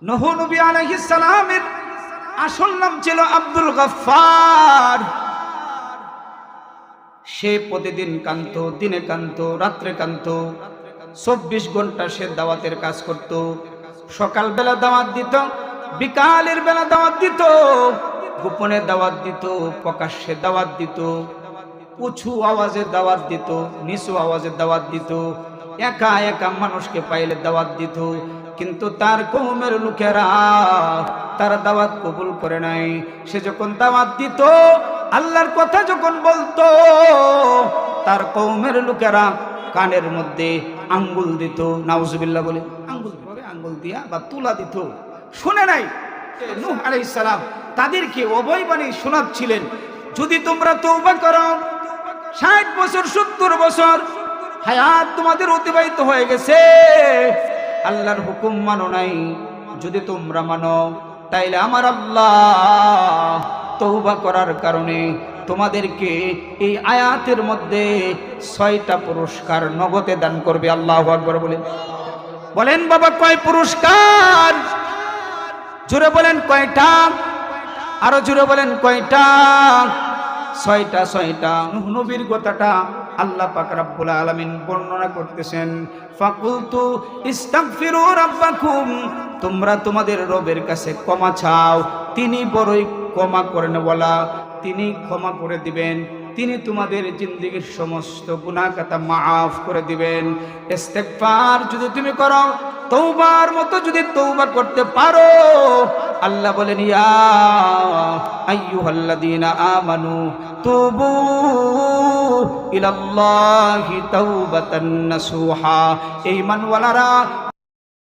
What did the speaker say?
নূহ নবী আলাইহিস সালামের আসল নাম ছিল আব্দুল গফফার। সে প্রতিদিন কাঁদতো, দিনে কাঁদতো, রাত্রে কাঁদতো, 24 ঘন্টা সে দাওয়াতের কাজ করত। সকালবেলা দাওয়াত দিত, বিকালের বেলা দাওয়াত দিত, গোপনে দাওয়াত দিত, প্রকাশ্যে দাওয়াত দিত, উঁচু আওয়াজে দাওয়াত দিত, নিচু আওয়াজে দাওয়াত দিত, একা একা মানুষকে পাইলে দাওয়াত দিত। কিন্তু তার কওমের লোকেরা তার দাওয়াত কবুল করে নাই। সে যখন দাওয়াত দিত, আল্লাহর কথা যখন বলতো, তার কওমের লোকেরা কানের মধ্যে আঙ্গুল দিত, নাউজুবিল্লাহ বলে আঙ্গুল দিয়া বা তুলা দিত। শুনে নাই। নূহ আলাইহিস সালাম তাদেরকে অভয় বাণী শোনাচ্ছিলেন, যদি তোমরা তওবা করো, 60 বছর 70 বছর হায়াত তোমাদের অতিবাহিত হয়ে গেছে, আল্লাহর হুকুম মানো নাই, যদি তোমরা মানো তাইলে আমার আল্লাহ তওবা করার কারণে তোমাদেরকে এই আয়াতের মধ্যে 6টা পুরস্কার নগদে দান করবে। আল্লাহু আকবার বলেন বাবা, কয় পুরস্কার? জোরে বলেন কয়টা? আরো জোরে বলেন কয়টা? 6টা। নূহ নবীর কথাটা আল্লাহ পাক রব্বুল আলামিন বর্ণনা করতেছেন, ফাকুলতু ইস্তাগফিরু রাব্বাকুম, তোমরা তোমাদের রবের কাছে ক্ষমা চাও, তিনি বড়ই ক্ষমা করেন ওয়ালা, তিনি ক্ষমা করে দিবেন, তিনি তোমাদের জিন্দেগীর সমস্ত গুনাহ খাতা মাফ করে দিবেন। ইস্তেগফার যদি তুমি করো, তওবার মতো যদি তওবা করতে পারো, আল্লাহ বলেন ইয়া আইয়ুহাল্লাযীনা আমানু তুবু ইলাল্লাহি তাওবাতান নাসুহা, এই ঈমানওয়ালারা